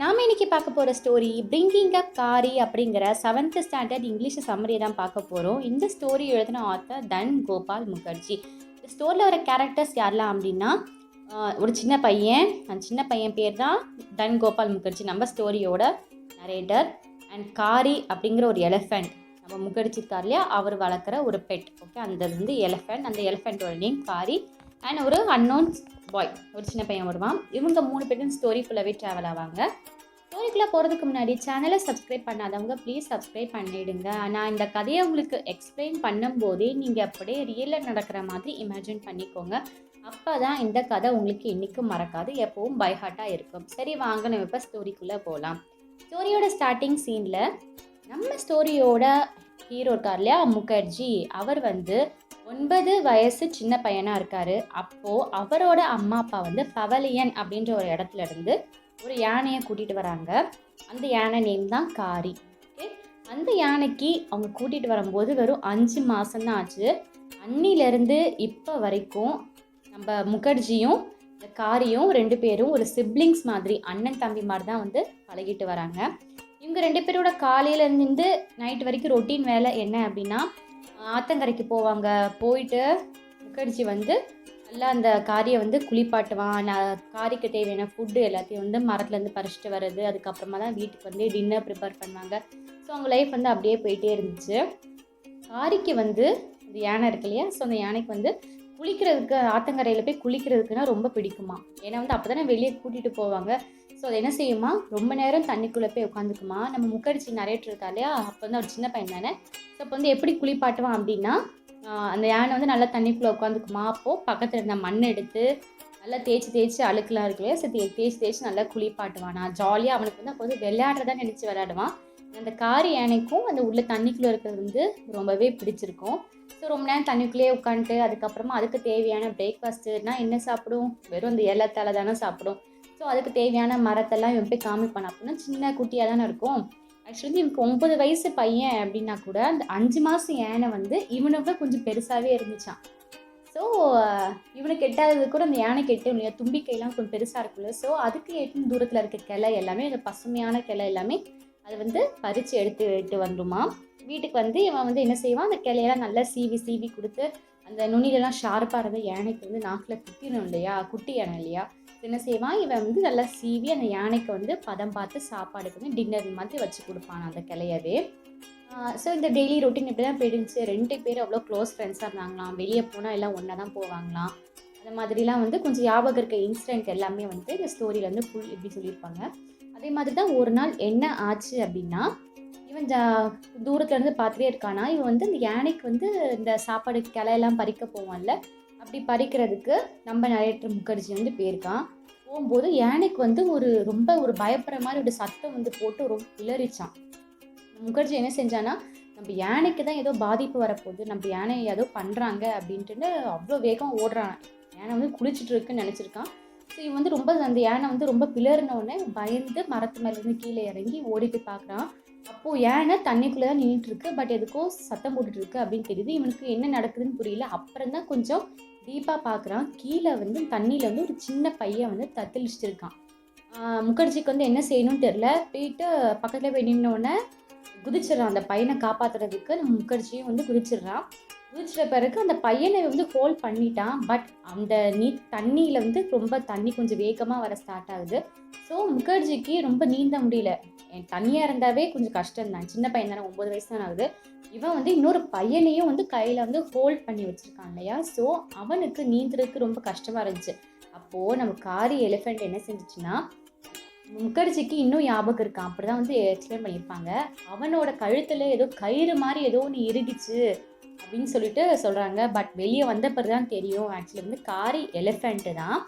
நாம இன்னைக்கு பார்க்க போகிற ஸ்டோரி பிரிங்கிங் அப் காரி அப்படிங்கிற 7th ஸ்டாண்டர்ட் இங்கிலீஷ் சம்மரியை தான் பார்க்க போகிறோம். இந்த ஸ்டோரி எழுதின ஆத்தர் தன் கோபால் முகர்ஜி. இந்த ஸ்டோரியில் வர கேரக்டர்ஸ் யாரெல்லாம் அப்படின்னா ஒரு சின்ன பையன், அந்த சின்ன பையன் பேர் தான் தன் கோபால் முகர்ஜி, நம்ம ஸ்டோரியோட நரேட்டர். அண்ட் காரி அப்படிங்கிற ஒரு எலிஃபெண்ட், நம்ம முகர்ஜி இருக்கார் இல்லையா, அவர் வளர்க்குற ஒரு பெட். ஓகே, அந்த வந்து எலிஃபெண்ட், அந்த எலிஃபெண்ட்டோட நேம் காரி. அண்ட் ஒரு அன்னோன் பாய், ஒரு சின்ன பையன் வருவான். இவங்க 3 பேரும் ஸ்டோரி ஃபுல்லாகவே ட்ராவல் ஆவாங்க. ஸ்டோரிக்குள்ளே போகிறதுக்கு முன்னாடி சேனலை சப்ஸ்கிரைப் பண்ணாதவங்க ப்ளீஸ் சப்ஸ்கிரைப் பண்ணிவிடுங்க. நான் இந்த கதையை உங்களுக்கு எக்ஸ்பிளைன் பண்ணும்போதே நீங்கள் அப்படியே ரியலில் நடக்கிற மாதிரி இமேஜின் பண்ணிக்கோங்க. அப்போ தான் இந்த கதை உங்களுக்கு என்றைக்கும் மறக்காது, எப்போவும் பைஹார்ட்டாக இருக்கும். சரி வாங்க, நம்ம இப்போ ஸ்டோரிக்குள்ளே போகலாம். ஸ்டோரியோட ஸ்டார்டிங் சீனில் நம்ம ஸ்டோரியோட ஹீரோ இருக்கார் இல்லையா, முகர்ஜி, அவர் வந்து 9 வயசு சின்ன பையனாக இருக்கார். அப்போது அவரோட அம்மா அப்பா வந்து பவலியன் அப்படின்ற ஒரு இடத்துல இருந்து ஒரு யானையை கூட்டிகிட்டு வராங்க. அந்த யானை நேம் தான் காரி. ஓகே, அந்த யானைக்கு அவங்க கூட்டிகிட்டு வரும்போது வெறும் 5 மாதம்தான் ஆச்சு. அன்னிலேருந்து இப்போ வரைக்கும் நம்ம முகர்ஜியும் இந்த காரியும் 2 பேரும் ஒரு சிப்ளிங்ஸ் மாதிரி, அண்ணன் தம்பி மாதிரி தான் வந்து பழகிட்டு வராங்க. இவங்க 2 பேரோட காலையிலேருந்து நைட் வரைக்கும் ரொட்டீன் வேலை என்ன அப்படின்னா, ஆத்தங்கரைக்கு போவாங்க. போயிட்டு முகர்ஜி வந்து நல்லா அந்த காரியை வந்து குளிப்பாட்டுவான். காரிக்கு தேவையான ஃபுட்டு எல்லாத்தையும் வந்து மரத்துலேருந்து பறிச்சுட்டு வர்றது, அதுக்கப்புறமா தான் வீட்டுக்கு வந்து டின்னர் ப்ரிப்பேர் பண்ணுவாங்க. ஸோ அவங்க லைஃப் வந்து அப்படியே போயிட்டே இருந்துச்சு. காரிக்கு வந்து இந்த யானை இருக்கு இல்லையா, ஸோ அந்த யானைக்கு வந்து குளிக்கிறதுக்கு, ஆத்தங்கரையில் போய் குளிக்கிறதுக்குன்னா ரொம்ப பிடிக்குமா. ஏன்னா வந்து அப்போ தானே வெளியே கூட்டிகிட்டு போவாங்க. ஸோ அது என்ன செய்யுமா, ரொம்ப நேரம் தண்ணிக்குள்ளே போய் உட்காந்துக்குமா. நம்ம முகர்ஜி நரேட்டர் இருக்கா இல்லையா, அப்போ வந்து அவர் சின்ன பையன் தானே. ஸோ அப்போ வந்து எப்படி குளிப்பாட்டுவான் அப்படின்னா, அந்த யானை வந்து நல்லா தண்ணிக்குள்ளே உட்காந்துக்குமா. அப்போது பக்கத்தில் இருந்த மண் எடுத்து நல்லா தேய்ச்சி அழுக்கெலாம் இருக்கு இல்லையா, ஸோ தேய்ச்சி நல்லா குளிப்பாட்டுவானா. ஜாலியாக அவனுக்கு வந்து அப்போ வந்து விளையாடுறதா நினச்சி விளையாடுவான். அந்த காரி யானைக்கும் அந்த உள்ள தண்ணிக்குள்ளே இருக்கிறது வந்து ரொம்பவே பிடிச்சிருக்கும். ஸோ ரொம்ப நேரம் தண்ணிக்குள்ளேயே உட்காந்துட்டு அதுக்கப்புறமா அதுக்கு தேவையான பிரேக்ஃபாஸ்ட்டுனா என்ன சாப்பிடும், வெறும் அந்த இலை தலை தானே சாப்பிடும். ஸோ அதுக்கு தேவையான மரத்தெல்லாம் இவன் போய் காமிப்பான். அப்படின்னா சின்ன குட்டியாக தானே இருக்கும். ஆக்சுவலி இவனுக்கு 9 வயசு பையன் அப்படின்னா கூட அந்த 5 மாதம் யானை வந்து இவனுக்கு கொஞ்சம் பெருசாகவே இருந்துச்சான். ஸோ இவனுக்கு எட்டாதது கூட அந்த யானைக்கு எட்டும் இல்லையா, தும்பிக்கையெல்லாம் கொஞ்சம் பெருசாக இருக்குல்ல. ஸோ அதுக்கு எட்டும் தூரத்தில் இருக்க கிளை எல்லாமே, அந்த பசுமையான கிளை எல்லாமே அதை வந்து பறித்து எடுத்து வந்துடுமா. வீட்டுக்கு வந்து இவன் வந்து என்ன செய்வான், அந்த கிளையெல்லாம் நல்லா சீவி கொடுத்து அந்த நுனிலெல்லாம் ஷார்ப்பாக இருந்த யானைக்கு வந்து நாக்கில் குத்திடணும் இல்லையா, குட்டி யானை இல்லையா. என்ன செய்வான், இவன் வந்து நல்லா சீவி அந்த யானைக்கு வந்து பதம் பார்த்து சாப்பாடுக்கு வந்து டின்னர் மாதிரி வச்சு கொடுப்பான் அந்த கிளையவே. ஸோ இந்த டெய்லி ரொட்டீன் இப்படி தான் போயிடுச்சு. 2 பேரும் அவ்வளோ க்ளோஸ் ஃப்ரெண்ட்ஸாக இருந்தாங்களாம். வெளியே போனால் எல்லாம் ஒன்றா தான் போவாங்களாம். அந்த மாதிரிலாம் வந்து கொஞ்சம் ஞாபகம் இருக்க இன்சிடென்ட் எல்லாமே வந்து இந்த ஸ்டோரியில் வந்து ஃபுல் இப்படி சொல்லியிருப்பாங்க. அதே மாதிரி தான் ஒரு நாள் என்ன ஆச்சு அப்படின்னா, இவன் தூரத்துலேருந்து பார்த்துட்டே இருக்கானா. இவன் வந்து இந்த யானைக்கு வந்து இந்த சாப்பாடு கிளையெல்லாம் பறிக்க போவான்ல, அப்படி பறிக்கிறதுக்கு நம்ம நரேட்டர் முகர்ஜி வந்து போயிருக்கான். போகும்போது யானைக்கு வந்து ரொம்ப பயப்படுற மாதிரி ஒரு சத்தம் வந்து போட்டு ரொம்ப கிளறிச்சான். முகர்ஜி என்ன செஞ்சானா, நம்ம யானைக்கு தான் ஏதோ பாதிப்பு வரப்போகுது, நம்ம யானை ஏதோ பண்ணுறாங்க அப்படின்ட்டு அவ்வளோ வேகம் ஓடுறான். யானை வந்து குளிச்சுட்டு இருக்குன்னு நினச்சிருக்கான். ஸோ இவன் வந்து ரொம்ப அந்த யானை வந்து ரொம்ப பிளறினோடனே பயந்து மரத்து மேலேருந்து கீழே இறங்கி ஓடி போய் பார்க்குறான். அப்போது யானை தண்ணிக்குள்ளே தான் நின்றுட்டுருக்கு, பட் எதுக்கோ சத்தம் போட்டுட்ருக்கு அப்படின்னு தெரியுது. இவனுக்கு என்ன நடக்குதுன்னு புரியல. அப்புறம் தான் கொஞ்சம் டீப்பாக பார்க்குறான். கீழே வந்து தண்ணியில் வந்து ஒரு சின்ன பையன் வந்து தத்தளிச்சிருக்கான். முகர்ஜிக்கு வந்து என்ன செய்யணும்னு தெரில. போயிட்டு பக்கத்தில் போய் நின்னோடனே குதிச்சிடறான். அந்த பையனை காப்பாற்றுறதுக்கு நம்ம முகர்ஜியும் வந்து குதிச்சிடுறான். குதிச்சிட்ட பிறகு அந்த பையனை வந்து ஹோல்ட் பண்ணிட்டான். பட் அந்த தண்ணியில் வந்து ரொம்ப தண்ணி கொஞ்சம் வேகமாக வர ஸ்டார்ட் ஆகுது. ஸோ முகர்ஜிக்கு ரொம்ப நீந்த முடியல. தண்ணியாக இருந்தாவே கொஞ்சம் கஷ்டம்தான், சின்ன பையன் தானே, 9 வயசு தான் ஆகுது. இவன் வந்து இன்னொரு பையனையும் வந்து கையில் வந்து ஹோல்ட் பண்ணி வச்சுருக்கான் இல்லையா. ஸோ அவனுக்கு நீந்துறதுக்கு ரொம்ப கஷ்டமாக இருந்துச்சு. அப்போது நம்ம காரி எலிஃபெண்ட் என்ன செஞ்சிச்சுன்னா, முகர்ஜிக்கு இன்னும் ஞாபகம் இருக்கான், அப்படி தான் வந்து எக்ஸ்பிளைன் பண்ணியிருப்பாங்க. அவனோட கழுத்தில் ஏதோ கயிறு மாதிரி ஏதோ ஒன்று இறுகிச்சு அப்படின்னு சொல்லிட்டு சொல்கிறாங்க. பட் வெளியே வந்த பிறகு தான் தெரியும், ஆக்சுவலி வந்து காரி எலிஃபெண்ட்டு தான்.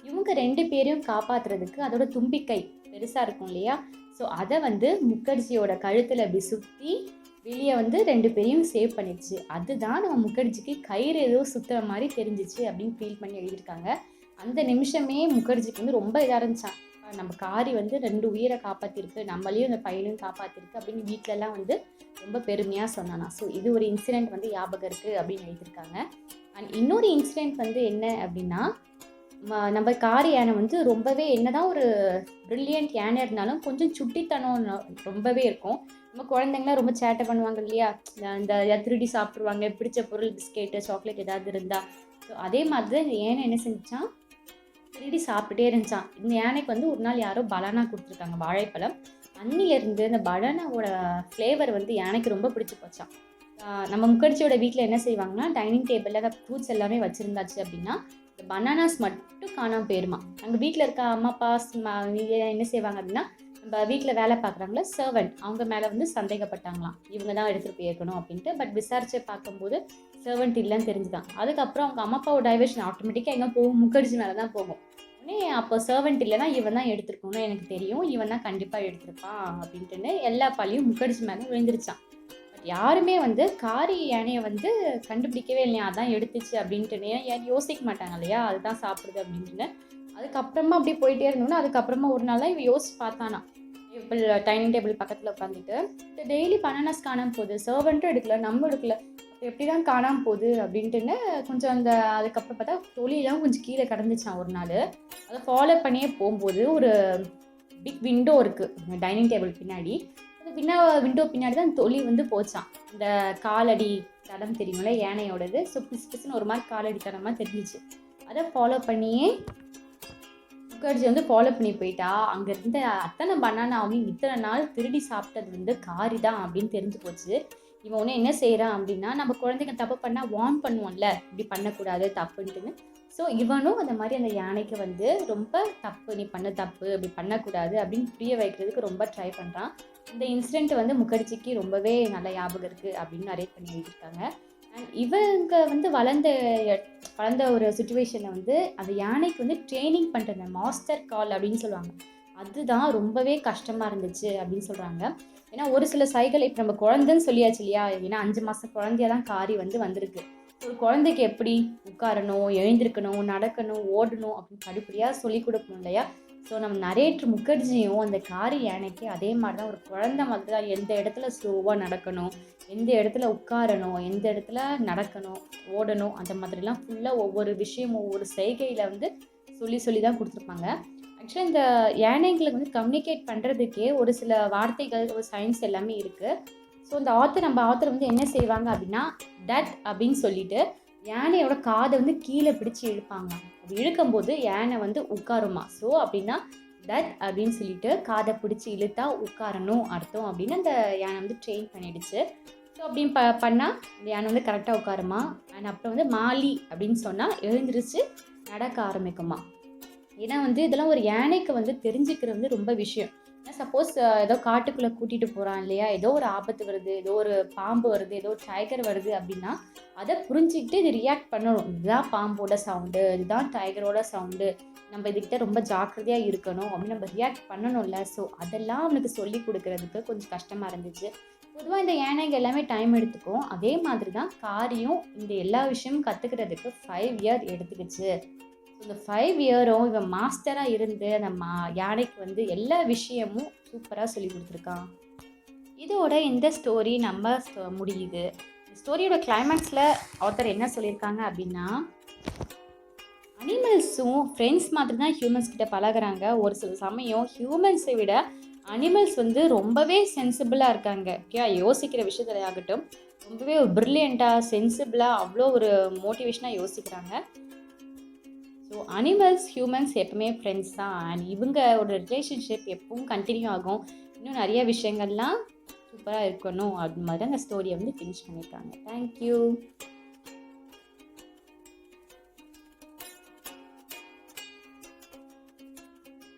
இவங்க 2 பேரையும் காப்பாற்றுறதுக்கு அதோட தும்பிக்கை பெருசாக இருக்கும் இல்லையா, ஸோ அதை வந்து முகர்ஜியோட கழுத்தில் அப்படி சுற்றி வெளியே வந்து 2 பேரையும் சேவ் பண்ணிடுச்சு. அதுதான் நம்ம முகர்ஜிக்கு கயிறு ஏதோ சுற்றுற மாதிரி தெரிஞ்சிச்சு அப்படின்னு ஃபீல் பண்ணி எழுதியிருக்காங்க. அந்த நிமிஷமே முகர்ஜிக்கு வந்து ரொம்ப இதாக இருந்துச்சான். நம்ம காரி வந்து 2 உயிரை காப்பாற்றிருக்கு, நம்மளையும் இந்த பையனையும் காப்பாற்றிருக்கு அப்படின்னு வீட்டிலலாம் வந்து ரொம்ப பெருமையாக சொன்னானா. ஸோ இது ஒரு இன்சிடெண்ட் வந்து ஞாபகம் இருக்குது அப்படின்னு எழுதியிருக்காங்க. அண்ட் இன்னொரு இன்சிடெண்ட் வந்து என்ன அப்படின்னா, நம்ம காரி யானை வந்து ரொம்பவே என்னதான் ஒரு பிரில்லியன்ட் யானை இருந்தாலும் கொஞ்சம் சுட்டித்தனம் ரொம்பவே இருக்கும். நம்ம குழந்தைங்களாம் ரொம்ப சேட்டை பண்ணுவாங்க இல்லையா? இந்த திருடி சாப்பிட்ருவாங்க, பிடிச்ச பொருள் பிஸ்கெட்டு, சாக்லேட் ஏதாவது இருந்தா. ஸோ அதே மாதிரி தான் இந்த யானை என்ன செஞ்சுச்சான், திருடி சாப்பிட்டுட்டே இருந்துச்சான். இந்த யானைக்கு வந்து ஒரு நாள் யாரோ பனானா குடுத்துருக்காங்க, வாழைப்பழம். அன்னிலேருந்து இந்த பனானாவோட ஃப்ளேவர் வந்து யானைக்கு ரொம்ப பிடிச்சு போச்சாம். நம்ம முகர்ஜியோட வீட்டில் என்ன செய்வாங்கன்னா, டைனிங் டேபிளில் ஃப்ரூட்ஸ் எல்லாமே வச்சுருந்தாச்சு அப்படின்னா, இந்த பனானாஸ் மட்டும் காணாம போயிருமா. அங்கே வீட்டில் இருக்க அம்மா அப்பா என்ன செய்வாங்க அப்படின்னா, நம்ம வீட்டில் வேலை பார்க்குறாங்களா சர்வெண்ட், அவங்க மேலே வந்து சந்தேகப்பட்டாங்களாம். இவங்க தான் எடுத்துகிட்டு போயிருக்கணும் அப்படின்ட்டு. பட் விசாரித்து பார்க்கும்போது சர்வெண்ட் இல்லைன்னு தெரிஞ்சுதான். அதுக்கப்புறம் அவங்க அம்மா அப்பாவோட டைவர்ஷன் ஆட்டோமேட்டிக்காக எங்கே போகும், முகர்ஜி மேலே தான் போகும். உடனே அப்போ சர்வெண்ட் இல்லைன்னா இவன் தான் எடுத்துருக்கணும்னு எனக்கு தெரியும், இவன் தான் கண்டிப்பாக எடுத்திருப்பான் அப்படின்ட்டுன்னு எல்லா பழியும் முகர்ஜி மேலே விழுந்துருச்சான். பட் யாருமே வந்து காரி யானையை வந்து கண்டுபிடிக்கவே இல்லையா, அதான் எடுத்துச்சு அப்படின்ட்டுன்னு. யாரும் யோசிக்க மாட்டாங்க இல்லையா, அதுதான் சாப்பிடுது அப்படின்ட்டுன்னு. அதுக்கப்புறமா அப்படியே போயிட்டே இருந்தோம்னா, அதுக்கப்புறமா ஒரு நாள் தான் இவன் யோசிச்சு பார்த்தானா, டேபிள் டைனிங் டேபிள் பக்கத்தில் உட்காந்துட்டு டெய்லி பனானாஸ் காணாமல் போகுது, சர்வெண்ட்டும் எடுக்கல, நம்ம எடுக்கல, அப்போ எப்படி தான் காணாமல் போகுது அப்படின்ட்டுன்னு கொஞ்சம் அதுக்கப்புறம் பார்த்தா தொழிலாம் கொஞ்சம் கீழே கிடந்துச்சான். ஒரு நாள் அதை ஃபாலோ பண்ணியே போகும்போது ஒரு பிக் விண்டோ இருக்குது டைனிங் டேபிள் பின்னாடி. அந்த விண்டோ பின்னாடி தான் தொழி வந்து போச்சான். இந்த காலடி தடம் தெரியுமில்ல யானையோடது. ஸோ பிசு பிசுன்னு ஒரு மாதிரி காலடி தடமாக தெரிஞ்சிச்சு. அதை ஃபாலோ பண்ணியே முகர்ஜி வந்து ஃபாலோ பண்ணி போயிட்டா. அங்கே இருந்த அத்தனை பனானாவையும் இத்தனை நாள் திருடி சாப்பிட்டது வந்து காரி தான் அப்படின்னு தெரிஞ்சு போச்சு. இவன் ஒன்று என்ன செய்கிறான் அப்படின்னா, நம்ம குழந்தைங்க தப்பு பண்ணால் வார்ன் பண்ணுவோம்ல, இப்படி பண்ணக்கூடாது தப்புன்ட்டுன்னு. ஸோ இவனும் அந்த மாதிரி அந்த யானைக்கு வந்து ரொம்ப தப்பு, நீ பண்ண தப்பு, அப்படி பண்ணக்கூடாது அப்படின்னு புரிய வைக்கிறதுக்கு ரொம்ப ட்ரை பண்ணுறான். இந்த இன்சிடெண்ட் வந்து முகர்ஜிக்கு ரொம்பவே நல்ல ஞாபகம் இருக்குது அப்படின்னு நரேட் பண்ணி எழுதியிருக்காங்க. அண்ட் இவங்க வந்து வளர்ந்த ஒரு சுச்சுவேஷனில் வந்து அந்த யானைக்கு வந்து ட்ரைனிங் பண்ணுறது மாஸ்டர் கால் அப்படின்னு சொல்லுவாங்க. அதுதான் ரொம்பவே கஷ்டமாக இருந்துச்சு அப்படின்னு சொல்கிறாங்க. ஏன்னா ஒரு சில சைக்கிள் இப்போ நம்ம குழந்தைன்னு சொல்லியாச்சு இல்லையா, ஏன்னா 5 மாதம் குழந்தைய தான் காரி வந்திருக்கு. ஒரு குழந்தைக்கு எப்படி உட்காரணும், எழுந்திருக்கணும், நடக்கணும், ஓடணும் அப்படின்னு படிப்படியாக சொல்லிக் கொடுக்கணும் இல்லையா. ஸோ நம்ம நரேட்டர் முகர்ஜியும் அந்த காரி யானைக்கு அதே மாதிரி தான், ஒரு குழந்தை மாதிரி தான். எந்த இடத்துல ஸ்லோவாக நடக்கணும், எந்த இடத்துல உட்காரணும், எந்த இடத்துல நடக்கணும், ஓடணும், அந்த மாதிரிலாம் ஃபுல்லாக ஒவ்வொரு விஷயம் ஒவ்வொரு செய்கையில் வந்து சொல்லி தான் கொடுத்துருப்பாங்க. ஆக்சுவலாக இந்த யானைங்களுக்கு வந்து கம்யூனிகேட் பண்ணுறதுக்கே ஒரு சில வார்த்தைகள், ஒரு சயின்ஸ் எல்லாமே இருக்குது. ஸோ இந்த நம்ம ஆத்தர் வந்து என்ன செய்வாங்க அப்படின்னா, டட் அப்படின்னு சொல்லிட்டு யானையோட காதை வந்து கீழே பிடிச்சி இழுப்பாங்க. அப்படி இழுக்கும்போது யானை வந்து உட்காருமா. ஸோ அப்படின்னா டட் அப்படின்னு சொல்லிட்டு காதை பிடிச்சி இழுத்தா உட்காரணும் அர்த்தம் அப்படின்னு அந்த யானை வந்து ட்ரெயின் பண்ணிடுச்சு. ஸோ அப்படின்னு பண்ணால் இந்த யானை வந்து கரெக்டாக உட்காருமா. அண்ட் அப்புறம் வந்து மாலி அப்படின்னு சொன்னால் எழுந்திரிச்சு நடக்க ஆரம்பிக்குமா. ஏன்னா வந்து இதெல்லாம் ஒரு யானைக்கு வந்து தெரிஞ்சுக்கிறது வந்து ரொம்ப விஷயம். ஏன்னா சப்போஸ் ஏதோ காட்டுக்குள்ளே கூட்டிகிட்டு போகிறான் இல்லையா, ஏதோ ஒரு ஆபத்து வருது, ஏதோ ஒரு பாம்பு வருது, ஏதோ ஒரு டைகர் வருது அப்படின்னா அதை புரிஞ்சுக்கிட்டு இது ரியாக்ட் பண்ணணும். இதுதான் பாம்போட சவுண்டு, இதுதான் டைகரோட சவுண்டு, நம்ம இதுக்கிட்ட ரொம்ப ஜாக்கிரதையாக இருக்கணும் அப்படின்னு நம்ம ரியாக்ட் பண்ணணும்ல. ஸோ அதெல்லாம் அவனுக்கு சொல்லி கொடுக்கறதுக்கு கொஞ்சம் கஷ்டமாக இருந்துச்சு. பொதுவாக இந்த யானைங்க எல்லாமே டைம் எடுத்துக்கும். அதே மாதிரி தான் காரியும் இந்த எல்லா விஷயமும் கற்றுக்கிறதுக்கு 5 இயர் எடுத்துக்கிச்சு. இந்த 5 இயரும் இவன் மாஸ்டராக இருந்து அந்த யானைக்கு வந்து எல்லா விஷயமும் சூப்பராக சொல்லி கொடுத்துருக்கான். இதோட இந்த ஸ்டோரி நம்ம முடியுது. இந்த ஸ்டோரியோட கிளைமேக்ஸில் ஆத்தர் என்ன சொல்லியிருக்காங்க அப்படின்னா, அனிமல்ஸும் ஃப்ரெண்ட்ஸ் மாதிரி தான் ஹியூமன்ஸ் கிட்ட பழகுறாங்க. ஒரு சில சமயம் ஹியூமன்ஸை விட அனிமல்ஸ் வந்து ரொம்பவே சென்சிபிளாக இருக்காங்க. ஓகே, யோசிக்கிற விஷயத்துல ஆகட்டும் ரொம்பவே ஒரு ப்ரில்லியண்ட்டாக, சென்சிபிளாக, அவ்வளோ ஒரு மோட்டிவேஷனாக யோசிக்கிறாங்க. ஸோ அனிமல்ஸ் ஹியூமன்ஸ் எப்பவுமே ஃப்ரெண்ட்ஸ் தான். அண்ட் இவங்களோட ரிலேஷன்ஷிப் எப்பவும் கண்டினியூ ஆகும். இன்னும் நிறைய விஷயங்கள்லாம் சூப்பராக இருக்கணும் அப்படின்னு மாதிரி அந்த ஸ்டோரியை வந்து ஃபினிஷ் பண்ணியிருக்காங்க. தேங்க்யூ.